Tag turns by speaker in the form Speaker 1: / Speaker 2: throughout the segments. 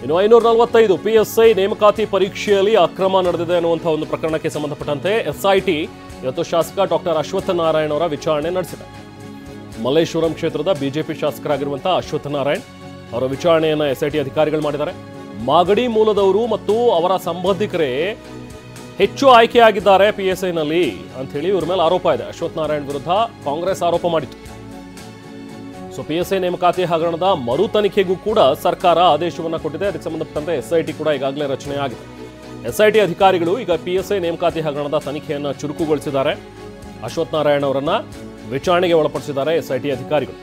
Speaker 1: ಇನ್ನು 545 PSI ನೇಮಕಾತಿ ಪರೀಕ್ಷೆಯಲ್ಲಿ ಅಕ್ರಮ ನಡೆದಿದೆ ಅನ್ನುವಂಥ ಒಂದು ಪ್ರಕರಣಕ್ಕೆ ಸಂಬಂಧಪಟ್ಟಂತೆ SIT ಇವತ್ತು ಶಾಸಕ ಡಾಕ್ಟರ್ ಅಶ್ವತ್ಥ ನಾರಾಯಣ್ ಅವರ ವಿಚಾರಣೆ ನಡೆಸಿದೆ. ಮಲ್ಲೇಶ್ವರಂ ಕ್ಷೇತ್ರದ ಬಿಜೆಪಿ ಶಾಸಕರಾಗಿರುವಂತಹ ಅಶ್ವತ್ಥ ನಾರಾಯಣ್ ಅವರ ವಿಚಾರಣೆಯನ್ನು SIT ಅಧಿಕಾರಿಗಳು ಮಾಡಿದ್ದಾರೆ. ಮಾಗಡಿ ಮೂಲದವರು ಮತ್ತು ಅವರ ಸಂಬಂಧಿಕರೇ ಹೆಚ್ಚು ಆಯ್ಕೆಯಾಗಿದ್ದಾರೆ PSIನಲ್ಲಿ ಅಂತ ಹೇಳಿ ಇವ್ರ ಮೇಲೆ ಆರೋಪ ಇದೆ. ಅಶ್ವತ್ಥ ನಾರಾಯಣ್ ವಿರುದ್ಧ ಕಾಂಗ್ರೆಸ್ ಆರೋಪ ಮಾಡಿತ್ತು. ಸೊ PSI ನೇಮಕಾತಿ ಹಗರಣದ ಮರು ತನಿಖೆಗೂ ಕೂಡ ಸರ್ಕಾರ ಆದೇಶವನ್ನ ಕೊಟ್ಟಿದೆ. ಅದಕ್ಕೆ ಸಂಬಂಧಪಟ್ಟಂತೆ SIT ಕೂಡ ಈಗಾಗಲೇ ರಚನೆ ಆಗಿದೆ. SIT ಅಧಿಕಾರಿಗಳು ಈಗ PSI ನೇಮಕಾತಿ ಹಗರಣದ ತನಿಖೆಯನ್ನು ಚುರುಕುಗೊಳಿಸಿದ್ದಾರೆ. ಅಶ್ವತ್ಥ ನಾರಾಯಣ್ ಅವರನ್ನ ವಿಚಾರಣೆಗೆ ಒಳಪಡಿಸಿದ್ದಾರೆ SIT ಅಧಿಕಾರಿಗಳು.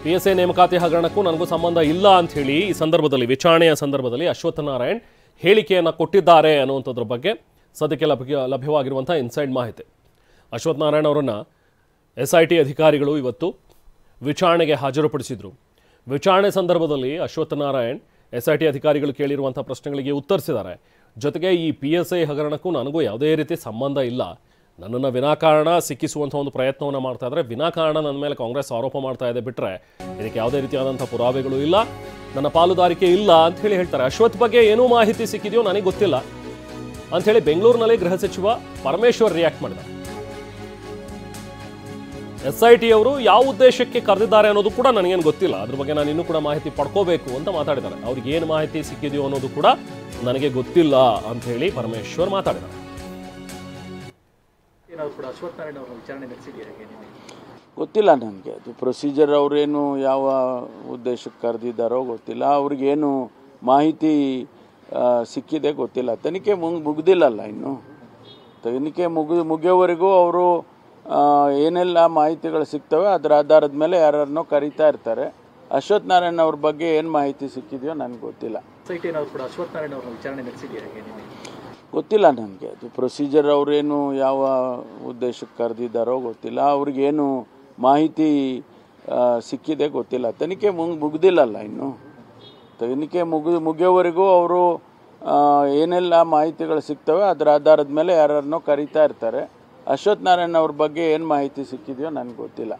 Speaker 1: PSI ನೇಮಕಾತಿ ಹಗರಣಕ್ಕೂ ನನಗೂ ಸಂಬಂಧ ಇಲ್ಲ ಅಂತ ಹೇಳಿ ಈ ಸಂದರ್ಭದಲ್ಲಿ ವಿಚಾರಣೆಯ ಸಂದರ್ಭದಲ್ಲಿ ಅಶ್ವತ್ಥ ನಾರಾಯಣ್ ಹೇಳಿಕೆಯನ್ನು ಕೊಟ್ಟಿದ್ದಾರೆ ಅನ್ನುವಂಥದ್ರ ಬಗ್ಗೆ ಸದ್ಯಕ್ಕೆ ಲಭ್ಯವಾಗಿರುವಂಥ ಇನ್ಸೈಡ್ ಮಾಹಿತಿ. ಅಶ್ವತ್ಥ ನಾರಾಯಣ್ ಅವರನ್ನ SIT ಅಧಿಕಾರಿಗಳು ಇವತ್ತು ವಿಚಾರಣೆಗೆ ಹಾಜರುಪಡಿಸಿದ್ರು. ವಿಚಾರಣೆ ಸಂದರ್ಭದಲ್ಲಿ ಅಶ್ವತ್ಥ ನಾರಾಯಣ್ SIT ಅಧಿಕಾರಿಗಳು ಕೇಳಿರುವಂಥ ಪ್ರಶ್ನೆಗಳಿಗೆ ಉತ್ತರಿಸಿದ್ದಾರೆ. ಜೊತೆಗೆ ಈ PSI ಹಗರಣಕ್ಕೂ ನನಗೂ ಯಾವುದೇ ರೀತಿ ಸಂಬಂಧ ಇಲ್ಲ, ನನ್ನನ್ನು ವಿನಾಕಾರಣ ಸಿಕ್ಕಿಸುವಂಥ ಒಂದು ಪ್ರಯತ್ನವನ್ನು ಮಾಡ್ತಾ ಇದ್ದಾರೆ, ವಿನಾಕಾರಣ ನನ್ನ ಮೇಲೆ ಕಾಂಗ್ರೆಸ್ ಆರೋಪ ಮಾಡ್ತಾ ಇದೆ, ಬಿಟ್ಟರೆ ಇದಕ್ಕೆ ಯಾವುದೇ ರೀತಿಯಾದಂಥ ಪುರಾವೆಗಳು ಇಲ್ಲ, ನನ್ನ ಪಾಲುದಾರಿಕೆ ಇಲ್ಲ ಅಂತ ಹೇಳಿ ಹೇಳ್ತಾರೆ. ಅಶ್ವಥ್ ಬಗ್ಗೆ ಏನೂ ಮಾಹಿತಿ ಸಿಕ್ಕಿದೆಯೋ ನನಗೆ ಗೊತ್ತಿಲ್ಲ ಅಂಥೇಳಿ ಬೆಂಗಳೂರಿನಲ್ಲಿ ಗೃಹ ಸಚಿವ ಪರಮೇಶ್ವರ್ ರಿಯಾಕ್ಟ್ ಮಾಡಿದ್ದಾರೆ. SIT ಅವರು ಯಾವ ಉದ್ದೇಶಕ್ಕೆ ಕರೆದಿದ್ದಾರೆ ಅನ್ನೋದು ಕೂಡ ನನಗೇನು ಗೊತ್ತಿಲ್ಲ, ಅದ್ರ ಬಗ್ಗೆ ನಾನು ಇನ್ನೂ ಕೂಡ ಮಾಹಿತಿ ಪಡ್ಕೋಬೇಕು ಅಂತ ಮಾತಾಡಿದ್ದಾರೆ. ಅವ್ರಿಗೆ ಏನು ಮಾಹಿತಿ ಸಿಕ್ಕಿದೆಯೋ ಅನ್ನೋದು ಕೂಡ ನನಗೆ ಗೊತ್ತಿಲ್ಲ ಅಂತ ಹೇಳಿ ಪರಮೇಶ್ವರ್ ಮಾತಾಡಿದ್ದಾರೆ.
Speaker 2: ಗೊತ್ತಿಲ್ಲ ನನಗೆ, ಅದು ಪ್ರೊಸೀಜರ್ ಅವರೇನು ಯಾವ ಉದ್ದೇಶಕ್ಕೆ ಕರೆದಿದ್ದಾರೋ ಗೊತ್ತಿಲ್ಲ, ಅವ್ರಿಗೇನು ಮಾಹಿತಿ ಸಿಕ್ಕಿದೆ ಗೊತ್ತಿಲ್ಲ. ತನಿಖೆ ಮುಗ್ದಿಲ್ಲಲ್ಲ, ಇನ್ನು ತನಿಖೆ ಮುಗಿಯೋವರೆಗೂ ಅವರು ಏನೆಲ್ಲ ಮಾಹಿತಿಗಳು ಸಿಗ್ತವೆ ಅದರ ಆಧಾರದ ಮೇಲೆ ಯಾರನ್ನೋ ಕರೀತಾ ಇರ್ತಾರೆ. ಅಶ್ವತ್ಥ ನಾರಾಯಣ್ ಅವ್ರ ಬಗ್ಗೆ ಏನು ಮಾಹಿತಿ ಸಿಕ್ಕಿದೆಯೋ ನನಗೆ ಗೊತ್ತಿಲ್ಲ. ಗೊತ್ತಿಲ್ಲ ನನಗೆ, ಅದು ಪ್ರೊಸೀಜರ್ ಅವರೇನು ಯಾವ ಉದ್ದೇಶಕ್ಕೆ ಕರೆದಿದ್ದಾರೋ ಗೊತ್ತಿಲ್ಲ, ಅವ್ರಿಗೇನು ಮಾಹಿತಿ ಸಿಕ್ಕಿದೆ ಗೊತ್ತಿಲ್ಲ. ತನಿಖೆ ಮುಗ್ದಿಲ್ಲಲ್ಲ, ಇನ್ನು ತನಿಖೆ ಮುಗಿಯೋವರೆಗೂ ಅವರು ಏನೆಲ್ಲ ಮಾಹಿತಿಗಳು ಸಿಗ್ತವೆ ಅದರ ಆಧಾರದ ಮೇಲೆ ಯಾರನ್ನೋ ಕರೀತಾ ಇರ್ತಾರೆ. ಅಶ್ವತ್ಥ ನಾರಾಯಣ್ ಅವ್ರ ಬಗ್ಗೆ ಏನು ಮಾಹಿತಿ ಸಿಕ್ಕಿದೆಯೋ ನನಗೆ ಗೊತ್ತಿಲ್ಲ.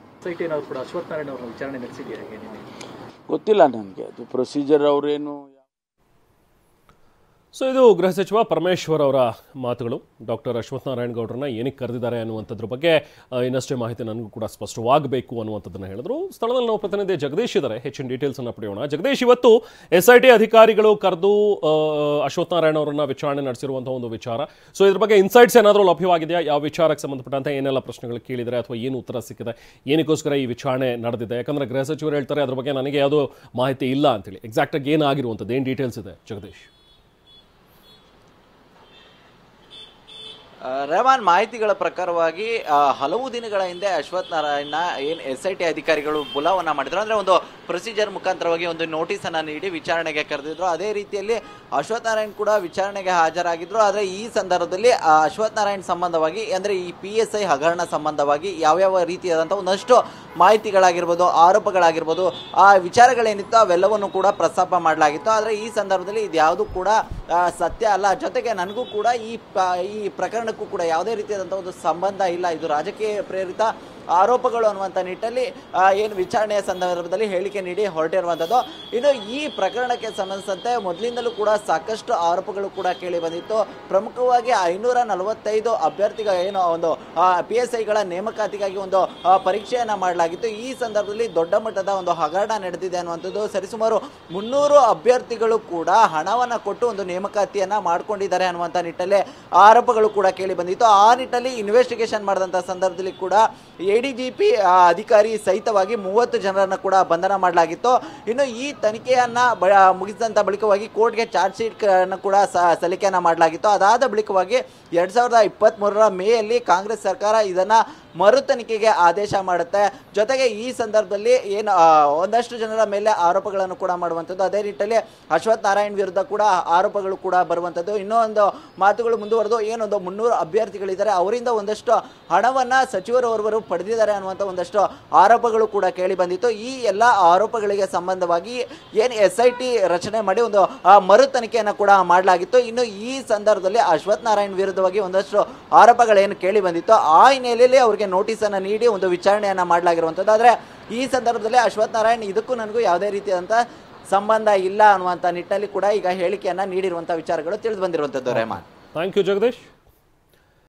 Speaker 2: ಗೊತ್ತಿಲ್ಲ ನನಗೆ, ಅದು ಪ್ರೊಸೀಜರ್ ಅವರೇನು.
Speaker 1: ಸೊ ಇದು ಗೃಹ ಸಚಿವ ಪರಮೇಶ್ವರ್ ಅವರ ಮಾತುಗಳು. ಡಾಕ್ಟರ್ ಅಶ್ವತ್ಥ ನಾರಾಯಣ್ ಗೌಡ್ರನ್ನ ಏನಕ್ಕೆ ಕರೆದಿದ್ದಾರೆ ಅನ್ನುವಂಥದ್ರ ಬಗ್ಗೆ ಇನ್ನಷ್ಟೇ ಮಾಹಿತಿ ನನಗೂ ಕೂಡ ಸ್ಪಷ್ಟವಾಗಬೇಕು ಅನ್ನುವಂಥದ್ದನ್ನು ಹೇಳಿದ್ರು. ಸ್ಥಳದಲ್ಲಿ ನಾವು ಪ್ರತಿನಿಧಿ ಜಗದೀಶ್ ಇದ್ದಾರೆ, ಹೆಚ್ಚಿನ ಡೀಟೇಲ್ಸನ್ನು ಪಡೆಯೋಣ. ಜಗದೀಶ್, ಇವತ್ತು SIT ಅಧಿಕಾರಿಗಳು ಕರೆದು ಅಶ್ವತ್ಥ ನಾರಾಯಣ್ ಅವರನ್ನ ವಿಚಾರಣೆ ನಡೆಸಿರುವಂಥ ಒಂದು ವಿಚಾರ, ಸೊ ಇದ್ರ ಬಗ್ಗೆ ಇನ್ಸೈಟ್ಸ್ ಏನಾದರೂ ಲಭ್ಯವಾಗಿದೆಯಾ? ಯಾವ ವಿಚಾರಕ್ಕೆ ಸಂಬಂಧಪಟ್ಟಂತೆ ಏನೆಲ್ಲ ಪ್ರಶ್ನೆಗಳು ಕೇಳಿದರೆ ಅಥವಾ ಏನು ಉತ್ತರ ಸಿಕ್ಕಿದೆ, ಏನಕ್ಕೋಸ್ಕರ ಈ ವಿಚಾರಣೆ ನಡೆದಿದೆ? ಯಾಕಂದರೆ ಗೃಹ ಸಚಿವರು ಹೇಳ್ತಾರೆ ಅದ್ರ ಬಗ್ಗೆ ನನಗೆ ಯಾವುದೋ ಮಾಹಿತಿ ಇಲ್ಲ ಅಂತೇಳಿ. ಎಕ್ಸಾಕ್ಟಾಗಿ ಏನಾಗಿರುವಂಥದ್ದು, ಏನು ಡೀಟೇಲ್ಸ್ ಇದೆ ಜಗದೀಶ್?
Speaker 3: ರೆಹಮಾನ್, ಮಾಹಿತಿಗಳ ಪ್ರಕಾರವಾಗಿ ಹಲವು ದಿನಗಳ ಹಿಂದೆ ಅಶ್ವತ್ಥ ನಾರಾಯಣ ಏನು SIT ಅಧಿಕಾರಿಗಳು ಬುಲಾವನ್ನ ಮಾಡಿದ್ರು, ಅಂದರೆ ಒಂದು ಪ್ರೊಸೀಜರ್ ಮುಖಾಂತರವಾಗಿ ಒಂದು ನೋಟಿಸನ್ನು ನೀಡಿ ವಿಚಾರಣೆಗೆ ಕರೆದಿದ್ರು. ಅದೇ ರೀತಿಯಲ್ಲಿ ಅಶ್ವತ್ಥ ನಾರಾಯಣ್ ಕೂಡ ವಿಚಾರಣೆಗೆ ಹಾಜರಾಗಿದ್ರು. ಆದರೆ ಈ ಸಂದರ್ಭದಲ್ಲಿ ಅಶ್ವತ್ಥ ನಾರಾಯಣ್ ಸಂಬಂಧವಾಗಿ, ಅಂದರೆ ಈ PSI ಹಗರಣ ಸಂಬಂಧವಾಗಿ ಯಾವ್ಯಾವ ರೀತಿಯಾದಂಥ ಒಂದಷ್ಟು ಮಾಹಿತಿಗಳಾಗಿರ್ಬೋದು, ಆರೋಪಗಳಾಗಿರ್ಬೋದು, ಆ ವಿಚಾರಗಳೇನಿತ್ತು ಅವೆಲ್ಲವನ್ನು ಕೂಡ ಪ್ರಸ್ತಾಪ ಮಾಡಲಾಗಿತ್ತು. ಆದರೆ ಈ ಸಂದರ್ಭದಲ್ಲಿ ಇದ್ಯಾವುದು ಕೂಡ ಸತ್ಯ ಅಲ್ಲ, ಜೊತೆಗೆ ನನಗೂ ಕೂಡ ಈ ಪ್ರಕರಣಕ್ಕೂ ಕೂಡ ಯಾವುದೇ ರೀತಿಯಾದಂಥ ಒಂದು ಸಂಬಂಧ ಇಲ್ಲ, ಇದು ರಾಜಕೀಯ ಪ್ರೇರಿತ ಆರೋಪಗಳು ಅನ್ನುವಂಥ ನಿಟ್ಟಲ್ಲಿ ಏನು ವಿಚಾರಣೆಯ ಸಂದರ್ಭದಲ್ಲಿ ಹೇಳಿಕೆ ನೀಡಿ ಹೊರಟಿರುವಂಥದ್ದು. ಇನ್ನು ಈ ಪ್ರಕರಣಕ್ಕೆ ಸಂಬಂಧಿಸಿದಂತೆ ಮೊದಲಿಂದಲೂ ಕೂಡ ಸಾಕಷ್ಟು ಆರೋಪಗಳು ಕೂಡ ಕೇಳಿ ಬಂದಿತ್ತು. ಪ್ರಮುಖವಾಗಿ 545 ಅಭ್ಯರ್ಥಿಗಳ ಏನು ಒಂದು PSIಗಳ ನೇಮಕಾತಿಗಾಗಿ ಒಂದು ಪರೀಕ್ಷೆಯನ್ನು ಮಾಡಲಾಗಿತ್ತು. ಈ ಸಂದರ್ಭದಲ್ಲಿ ದೊಡ್ಡ ಮಟ್ಟದ ಒಂದು ಹಗರಣ ನಡೆದಿದೆ ಅನ್ನುವಂಥದ್ದು. ಸರಿಸುಮಾರು 300 ಅಭ್ಯರ್ಥಿಗಳು ಕೂಡ ಹಣವನ್ನು ಕೊಟ್ಟು ಒಂದು ನೇಮಕಾತಿಯನ್ನು ಮಾಡಿಕೊಂಡಿದ್ದಾರೆ ಅನ್ನುವಂಥ ನಿಟ್ಟಲ್ಲಿ ಆರೋಪಗಳು ಕೂಡ ಕೇಳಿ ಬಂದಿತ್ತು. ಆ ನಿಟ್ಟಲ್ಲಿ ಇನ್ವೆಸ್ಟಿಗೇಷನ್ ಮಾಡಿದಂಥ ಸಂದರ್ಭದಲ್ಲಿ ಕೂಡ ADGP ಅಧಿಕಾರಿ ಸಹಿತವಾಗಿ 30 ಜನರನ್ನು ಕೂಡ ಬಂಧನ ಮಾಡಲಾಗಿತ್ತು. ಇನ್ನು ಈ ತನಿಖೆಯನ್ನು ಮುಗಿಸಿದಂಥ ಬಳಿಕವಾಗಿ ಕೋರ್ಟ್ಗೆ ಚಾರ್ಜ್ ಶೀಟ್ ಅನ್ನು ಕೂಡ ಸಲ್ಲಿಕೆಯನ್ನು ಮಾಡಲಾಗಿತ್ತು. ಅದಾದ ಬಳಿಕವಾಗಿ 2023 ಮೇಯಲ್ಲಿ ಕಾಂಗ್ರೆಸ್ ಸರ್ಕಾರ ಇದನ್ನು ಮರು ತನಿಖೆಗೆ ಆದೇಶ ಮಾಡುತ್ತೆ. ಜೊತೆಗೆ ಈ ಸಂದರ್ಭದಲ್ಲಿ ಏನು ಒಂದಷ್ಟು ಜನರ ಮೇಲೆ ಆರೋಪಗಳನ್ನು ಕೂಡ ಮಾಡುವಂಥದ್ದು, ಅದೇ ನಿಟ್ಟಲ್ಲಿ ಅಶ್ವತ್ಥ ನಾರಾಯಣ್ ವಿರುದ್ಧ ಕೂಡ ಆರೋಪಗಳು ಕೂಡ ಬರುವಂಥದ್ದು. ಇನ್ನೊಂದು ಮಾತುಗಳು ಮುಂದುವರೆದು ಏನೊಂದು 300 ಅಭ್ಯರ್ಥಿಗಳಿದ್ದಾರೆ, ಅವರಿಂದ ಒಂದಷ್ಟು ಹಣವನ್ನು ಸಚಿವರವರು ಪಡೆದಿದ್ದಾರೆ ಅನ್ನುವಂಥ ಒಂದಷ್ಟು ಆರೋಪಗಳು ಕೂಡ ಕೇಳಿ ಬಂದಿತ್ತು. ಈ ಎಲ್ಲ ಆರೋಪಗಳಿಗೆ ಸಂಬಂಧವಾಗಿ ಏನು SIT ರಚನೆ ಮಾಡಿ ಒಂದು ಮರು ತನಿಖೆಯನ್ನು ಕೂಡ ಮಾಡಲಾಗಿತ್ತು. ಇನ್ನು ಈ ಸಂದರ್ಭದಲ್ಲಿ ಅಶ್ವತ್ಥ ನಾರಾಯಣ್ ವಿರುದ್ಧವಾಗಿ ಒಂದಷ್ಟು ಆರೋಪಗಳೇನು ಕೇಳಿ ಬಂದಿತ್ತು, ಆ ಹಿನ್ನೆಲೆಯಲ್ಲಿ ಅವರಿಗೆ ನೋಟಿಸನ್ನು ನೀಡಿ ಒಂದು ವಿಚಾರಣೆಯನ್ನು ಮಾಡಲಾಗಿರುವಂಥದ್ದು. ಆದರೆ ಈ ಸಂದರ್ಭದಲ್ಲಿ ಅಶ್ವತ್ಥ ನಾರಾಯಣ್ ಇದಕ್ಕೂ ನನಗೂ ಯಾವುದೇ ರೀತಿಯಾದಂಥ ಸಂಬಂಧ ಇಲ್ಲ ಅನ್ನುವಂಥ ನಿಟ್ಟಿನಲ್ಲಿ ಕೂಡ ಈಗ ಹೇಳಿಕೆಯನ್ನ ನೀಡಿರುವಂಥ ವಿಚಾರಗಳು ತಿಳಿದು ಬಂದಿರುವಂಥದ್ದು ರೆಹಮಾನ್.
Speaker 1: Thank you Jagadish.